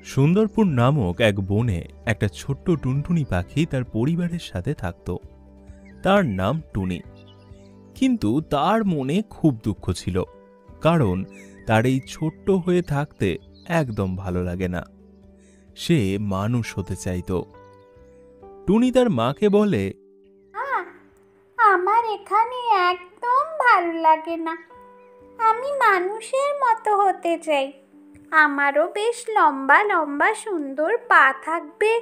সুন্দরপুর নামক এক বনে একটা ছোট্ট টুনটুনি পাখি তার পরিবারের সাথে থাকত। তার নাম টুনি। কিন্তু তার মনে খুব দুঃখ ছিল, কারণ তার এই ছোট্ট হয়ে থাকতে একদম ভালো লাগে না। সে মানুষ হতে চাইত। টুনি তার মাকে বলে, আমার এখানে একদম ভালো লাগে না, আমি মানুষের মতো হতে চাই। আমারও বেশ লম্বা লম্বা সুন্দর পা থাকবে,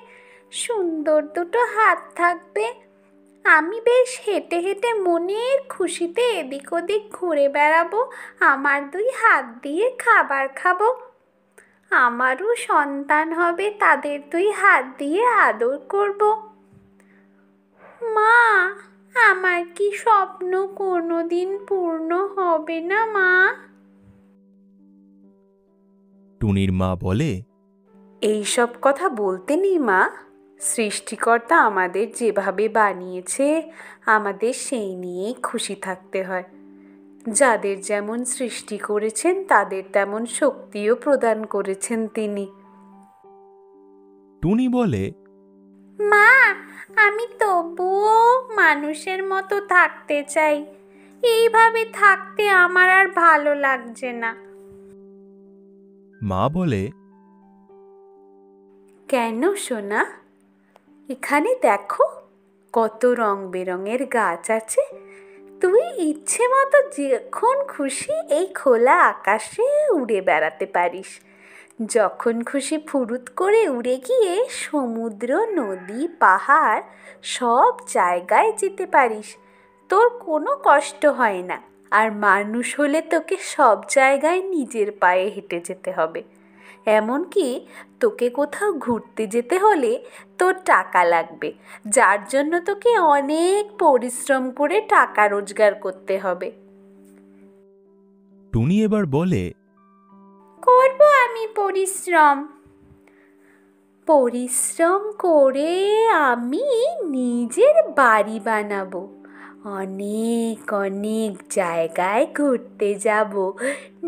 সুন্দর দুটো হাত থাকবে। আমি বেশ হেঁটে হেঁটে মনের খুশিতে এদিক ওদিক ঘুরে বেড়াবো, আমার দুই হাত দিয়ে খাবার খাবো। আমারও সন্তান হবে, তাদের দুই হাত দিয়ে আদর করব। মা, আমার কি স্বপ্ন কোনোদিন পূর্ণ হবে না মা? টুনির মা বলে, এইসব কথা বলতে নেই মা। সৃষ্টিকর্তা আমাদের যেভাবে বানিয়েছে, আমাদের সেই নিয়েই খুশি থাকতে হয়। যাদের যেমন সৃষ্টি করেছেন তাদের তেমন শক্তিও প্রদান করেছেন তিনি। টুনি বলে, মা, আমি তবুও মানুষের মতো থাকতে চাই। এইভাবে থাকতে আমার আর ভালো লাগছে না। মা বলে, কেন সোনা? এখানে দেখো, কত রং বেরঙের গাছ আছে। তুই ইচ্ছে মতো যখন খুশি এই খোলা আকাশে উড়ে বেড়াতে পারিস। যখন খুশি ফুরুত করে উড়ে গিয়ে সমুদ্র, নদী, পাহাড় সব জায়গায় যেতে পারিস। তোর কোনো কষ্ট হয় না। আর মানুষ হলে তোকে সব জায়গায় নিজের পায়ে হেঁটে যেতে হবে। এমনকি তোকে কোথাও ঘুরতে যেতে হলে তোর টাকা লাগবে, যার জন্য তোকে অনেক পরিশ্রম করে টাকা রোজগার করতে হবে। টুনি এবার বলে, করব আমি পরিশ্রম। পরিশ্রম করে আমি নিজের বাড়ি বানাবো, অনেক অনেক জায়গায় ঘুরতে যাব,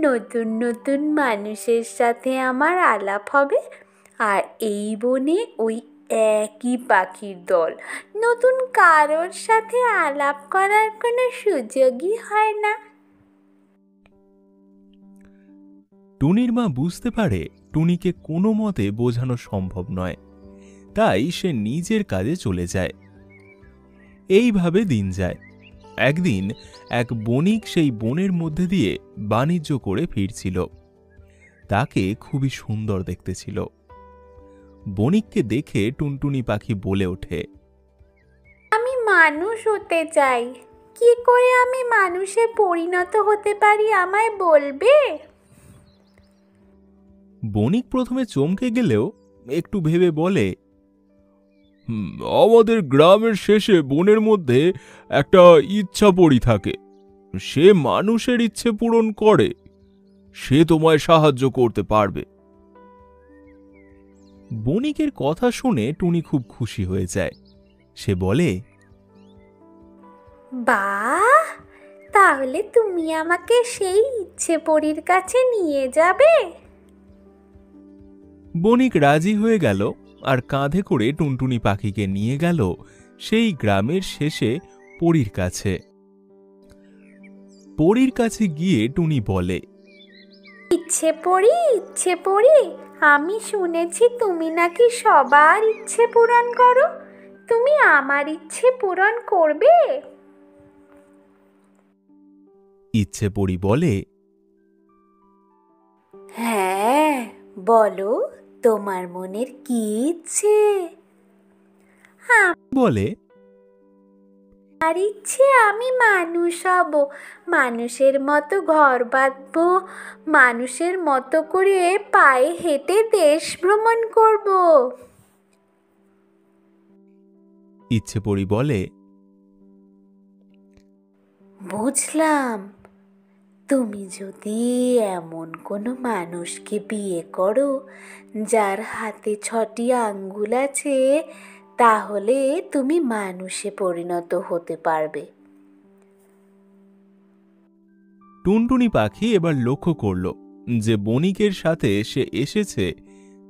নতুন নতুন মানুষের সাথে আমার আলাপ হবে। আর এই বনে ওই একই পাখির দল, নতুন কারোর সাথে আলাপ করার কোনো সুযোগই হয় না। টুনির মা বুঝতে পারে টুনিকে কোনো মতে বোঝানো সম্ভব নয়, তাই সে নিজের কাজে চলে যায়। এইভাবে দিন যায়। একদিন এক বণিক সেই বনের মধ্যে দিয়ে বাণিজ্য করে ফিরছিল। তাকে খুবই সুন্দর দেখতে ছিল। বণিককে দেখে টুনটুনি পাখি বলে ওঠে, আমি মানুষ হতে চাই। কি করে আমি মানুষে পরিণত হতে পারি আমায় বলবে? বণিক প্রথমে চমকে গেলেও একটু ভেবে বলে, আমাদের গ্রামের শেষে বনের মধ্যে একটা ইচ্ছা পড়ি থাকে। সে মানুষের ইচ্ছে পূরণ করে। সে তোমায় সাহায্য করতে পারবে। বণিকের কথা শুনে টুনি খুব খুশি হয়ে যায়। সে বলে, বাহ, তাহলে তুমি আমাকে সেই ইচ্ছে পরীর কাছে নিয়ে যাবে? বণিক রাজি হয়ে গেল আর কাঁধে করে টুনটুনি পাখিকে নিয়ে গেল সেই গ্রামের শেষে পরীর কাছে। পরীর কাছে গিয়ে টুনি বলে, ইচ্ছে পড়ি, আমি শুনেছি তুমি নাকি সবার ইচ্ছে পূরণ করো। তুমি আমার ইচ্ছে পূরণ করবে? ইচ্ছে পরী বলে, হ্যাঁ, বলো, তোমার মনের কি ইচ্ছে? বলে, আর ইচ্ছে আমি মানুষ হব, মানুষের মতো ঘর বাঁধবো, মানুষের মতো করে পায়ে হেঁটে দেশ ভ্রমণ করব। ইচ্ছে পরী বলে, বুঝলাম। তুমি যদি এমন কোনো মানুষকে বিয়ে করো যার হাতে 6টি আঙ্গুল আছে, তাহলে তুমি মানুষে পরিণত হতে পারবে। টুনটুনি পাখি এবার লক্ষ্য করল যে বণিকের সাথে সে এসেছে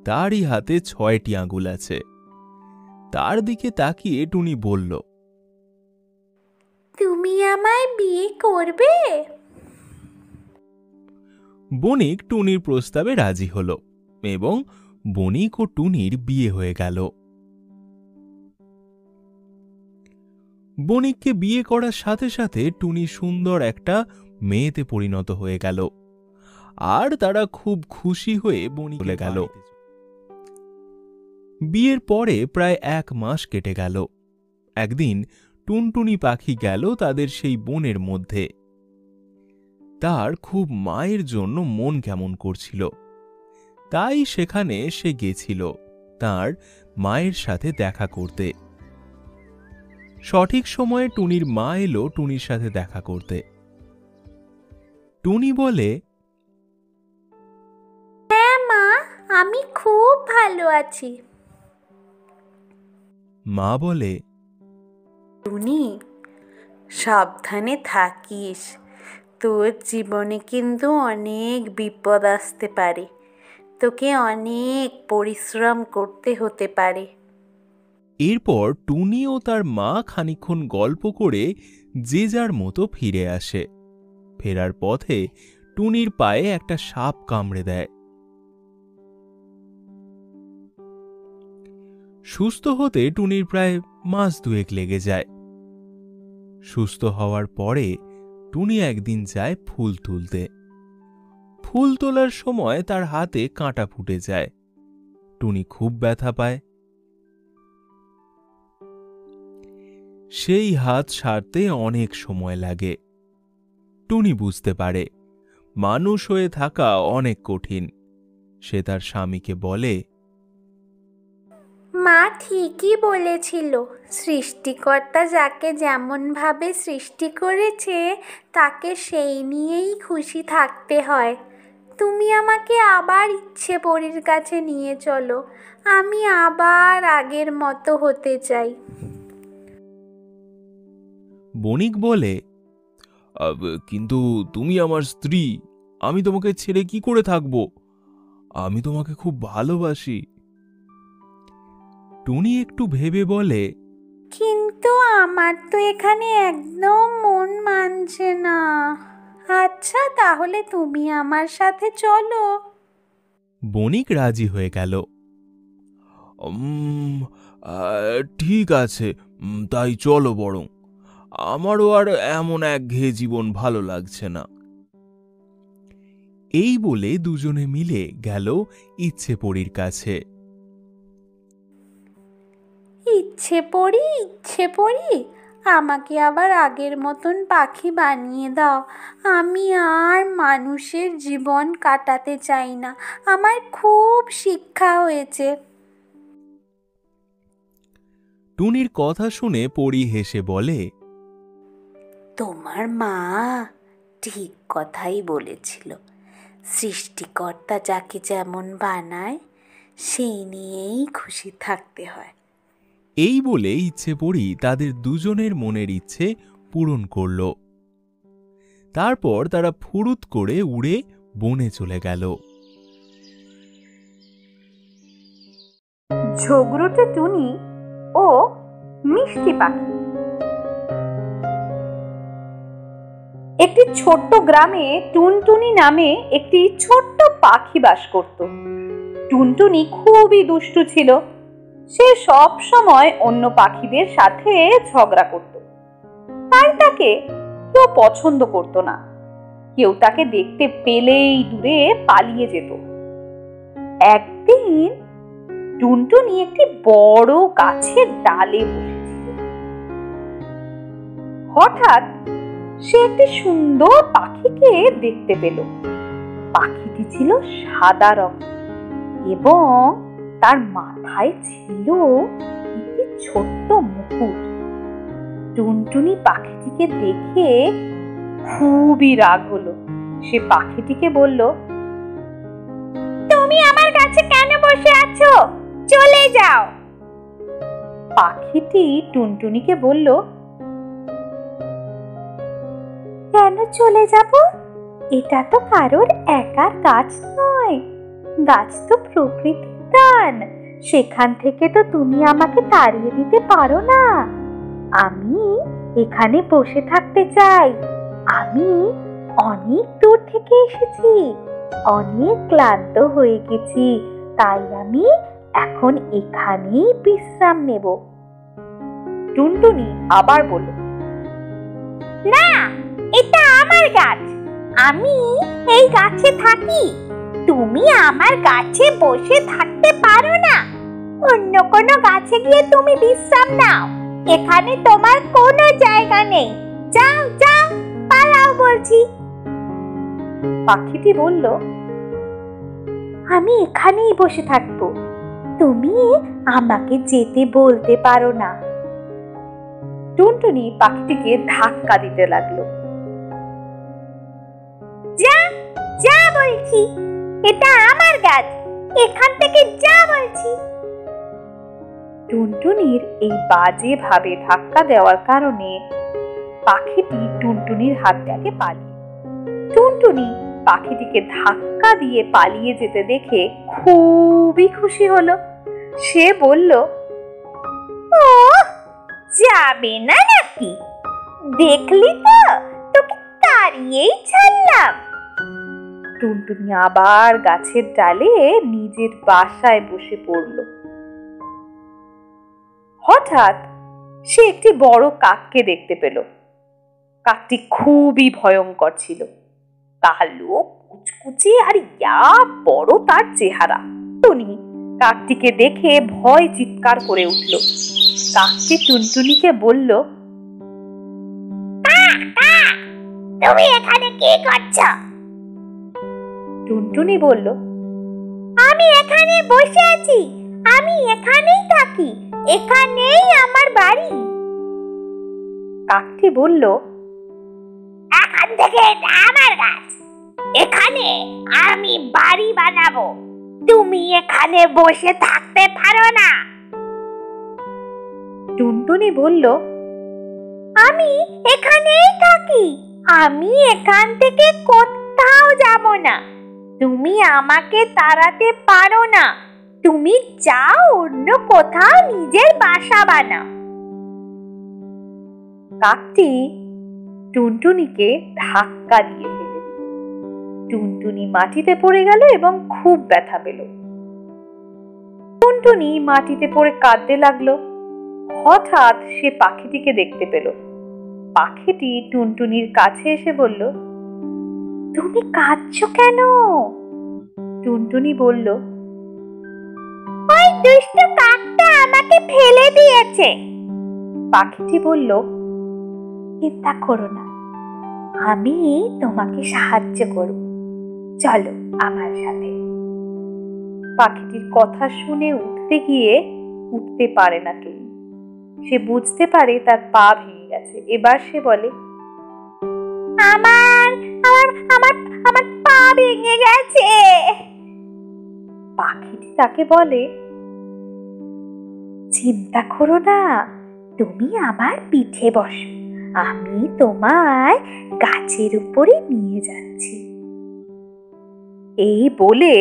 তারই হাতে 6টি আঙুল আছে। তার দিকে তাকিয়ে টুনি বলল, তুমি আমায় বিয়ে করবে? বণিক টুনির প্রস্তাবে রাজি হল এবং বণিক ও টুনির বিয়ে হয়ে গেল। বণিককে বিয়ে করার সাথে সাথে টুনি সুন্দর একটা মেয়েতে পরিণত হয়ে গেল আর তারা খুব খুশি হয়ে বণিক চলে গেল। বিয়ের পরে প্রায় 1 মাস কেটে গেল। একদিন টুনটুনি পাখি গেল তাদের সেই বনের মধ্যে। তার খুব মায়ের জন্য মন কেমন করছিল, তাই সেখানে সে গেছিল তার মায়ের সাথে দেখা করতে। সঠিক সময়ে টুনির মা এলো টুনির সাথে দেখা করতে। টুনি বলে, হ্যাঁ মা, আমি খুব ভালো আছি। মা বলে, টুনি, সাবধানে থাকিস, তোর জীবনে কিন্তু অনেক বিপদ আসতে পারে, তোকে অনেক পরিশ্রম করতে হতে পারে। এরপর টুনি ও তার মা খানিকক্ষণ গল্প করে যে যার মতো ফিরে আসে। ফেরার পথে টুনির পায়ে একটা সাপ কামড়ে দেয়। সুস্থ হতে টুনির প্রায় 2 মাস লেগে যায়। সুস্থ হওয়ার পরে টুনি একদিন যায় ফুল তুলতে। ফুল তোলার সময় তার হাতে কাঁটা ফুটে যায়। টুনি খুব ব্যথা পায়। সেই হাত সারতে অনেক সময় লাগে। টুনি বুঝতে পারে মানুষ হয়ে থাকা অনেক কঠিন। সে তার স্বামীকে বলে, মা ঠিকই বলেছিল, সৃষ্টিকর্তা যাকে যেমন ভাবে সৃষ্টি করেছে তাকে সেই নিয়েই খুশি থাকতে হয়। তুমি আমাকে আবার ইচ্ছে পরীর কাছে নিয়ে চলো, আমি আবার আগের মতো হতে চাই। বণিক বলে, কিন্তু তুমি আমার স্ত্রী, আমি তোমাকে ছেড়ে কি করে থাকব? আমি তোমাকে খুব ভালোবাসি। টুনি একটু ভেবে বলে, কিন্তু আমার তো এখানে একদম মন মানছে না। আচ্ছা, তাহলে তুমি আমার সাথে চলো। বণিক রাজি হয়ে গেল। ঠিক আছে, তাই চলো বরং, আমারও আর এমন একঘেয়ে জীবন ভালো লাগছে না। এই বলে দুজনে মিলে গেল ইচ্ছে পরীর কাছে। ইচ্ছে পড়ি, আমাকে আবার আগের মতন পাখি বানিয়ে দাও। আমি আর মানুষের জীবন কাটাতে চাই না, আমার খুব শিক্ষা হয়েছে। টুনির কথা শুনে পরী হেসে বলে, তোমার মা ঠিক কথাই বলেছিল, সৃষ্টিকর্তা যাকে যেমন বানায় সেই নিয়েই খুশি থাকতে হয়। এই বলে ইচ্ছে পরী তাদের দুজনের মনের ইচ্ছে পূরণ করল। তারপর তারা ফুরুত করে উড়ে বনে চলে গেল। ঝগড়ুটে টুনি ও মিষ্টি পাখি। একটি ছোট্ট গ্রামে টুনটুনি নামে একটি ছোট্ট পাখি বাস করত। টুনটুনি খুবই দুষ্টু ছিল। সে সব সময় অন্য পাখিদের সাথে ঝগড়া করত, তাই তাকে কেউ পছন্দ করত না। কেউ তাকে দেখতে পেলেই দূরে পালিয়ে যেত। একদিন টুনটুনি একটি বড় গাছের ডালে বসেছিল। হঠাৎ সে একটি সুন্দর পাখিকে দেখতে পেল। পাখিটি ছিল সাদা রং এবং তার মাথায় ছিল একটি ছোট্ট মুকুট। টুনটুনি পাখিটিকে দেখে খুবই রাগ হলো। সে পাখিটিকে বলল, তুমি আমার কাছে কেন বসে আছো? চলে যাও। পাখিটি টুনটুনিকে বলল, কেন চলে যাব? এটা তো কারোর একার গাছ নয়, গাছ তো প্রকৃতির উদ্যান, সেখান থেকে তো তুমি আমাকে তাড়িয়ে দিতে পারো না। আমি এখানে বসে থাকতে চাই। আমি অনেক দূর থেকে এসেছি, অনেক ক্লান্ত হয়ে গেছি, তাই আমি এখন এখানেই বিশ্রাম নেব। টুনটুনি আবার বলল, না, এটা আমার গাছ, আমি এই গাছে থাকি। তুমি আমার গাছে বসে থাকতে পারো না। অন্য কোনো গাছে গিয়ে তুমি বিশ্রাম নাও, এখানে তোমার কোনো জায়গা নেই। যাও যাও, পালাও বলছি। পাখিটি বলল, আমি এখানেই বসে থাকবো, তুমি আমাকে যেতে বলতে পারো না। টুনটুনি পাখিটিকে ধাক্কা দিতে লাগলো। যা যা বলছি, এটা আমার গাছ, এখান থেকে যা বলছি। টুনটুনির এই বাজে ভাবে ধাক্কা দেওয়ার কারণে পাখিটি টুনটুনির হাত থেকে পালিয়ে। টুনটুনি পাখিটিকে ধাক্কা দিয়ে পালিয়ে যেতে দেখে খুবই খুশি হলো। সে বলল, ও, যাবে না নাকি? দেখলি তো, তোকে তাড়িয়েই ছাড়লাম। টুনটুনি আবার গাছের ডালে নিজের বাসায় বসে পড়ল। হঠাৎ সে একটি বড় কাককে দেখতে পেল। কাকটি খুবই ভয়ঙ্কর ছিল, কালো কুচকুচে আর ইয়া বড় তার চেহারা। টুনি কাকটিকে দেখে ভয় চিৎকার করে উঠল। কাকটি টুনটুনিকে বলল, তুমি এখানে কি করছো? টুনটুনি বলল, আমি এখানে বসে আছি, আমি এখানেই থাকি, এখানেই আমার বাড়ি। কাকটি বলল, এখান থেকে এটা আমার গাছ, এখানে আমি বাড়ি বানাবো, তুমি এখানে বসে থাকতে পারো না। টুনটুনি বলল, আমি এখানেই থাকি, আমি এখান থেকে কোথাও যাব না, তুমি আমাকে তাড়াতে পারো না, তুমি যাও অন্য কোথাও নিজের বাসা বানাও। কাকটি টুনটুনিকে ধাক্কা দিয়ে ফেলে দিল। টুনটুনি মাটিতে পড়ে গেল এবং খুব ব্যথা পেল। টুনটুনি মাটিতে পড়ে কাঁদতে লাগলো। হঠাৎ সে পাখিটিকে দেখতে পেল। পাখিটি টুনটুনির কাছে এসে বলল, তুমি কাঁদছো কেন? টুনটুনি বলল, ওই দুষ্ট কাকটা আমাকে ফেলে দিয়েছে। পাখিটি বলল, চিন্তা করো না, আমি তোমাকে সাহায্য করব, চলো আমার সাথে। পাখিটির কথা শুনে উঠতে গিয়ে উঠতে পারে না টুনি। সে বুঝতে পারে তার পা ভেঙে গেছে। এবার সে বলে, আমার আমার আমার আমার পা ভেঙে গেছে। পাখিটি তাকে বলে, চিন্তা করো না, তুমি আমার পিঠে বসো, আমি তোমায় গাছের উপরে নিয়ে যাচ্ছি। এই বলে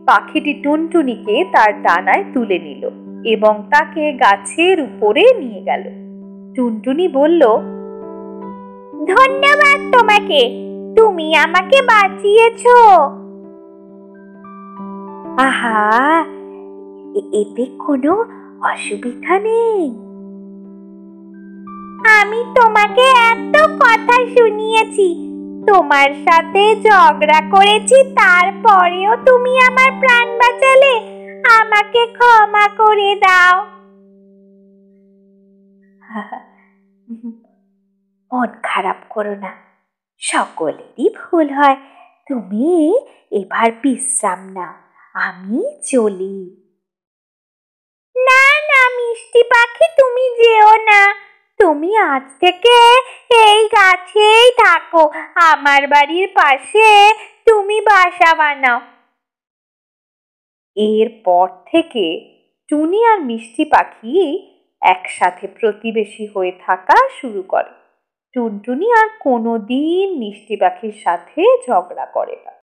পাখিটি টুনটুনিকে তার ডানায় তুলে নিল এবং তাকে গাছের উপরে নিয়ে গেল। টুনটুনি বলল, ধন্যবাদ তোমাকে, তুমি আমাকে বাঁচিয়েছো। আহা, এতে কোনো অসুবিধা নেই। আমি তোমাকে এত কথা শুনিয়েছি, তোমার সাথে ঝগড়া করেছি, তারপরেও তুমি আমার প্রাণ বাঁচালে, আমাকে ক্ষমা করে দাও। মন খারাপ করো না, সকলেরই ভুল হয়। তুমি এবার বিশ্রাম নাও, আমি চলি। না না মিষ্টি পাখি, তুমি যেও না, তুমি আজ থেকে এই গাছেই থাকো, আমার বাড়ির পাশে তুমি বাসা বানাও। এরপর থেকে টুনি আর মিষ্টি পাখি একসাথে প্রতিবেশী হয়ে থাকা শুরু করে। টুনটুনি আর কোনোদিন মিষ্টি পাখির সাথে ঝগড়া করে না।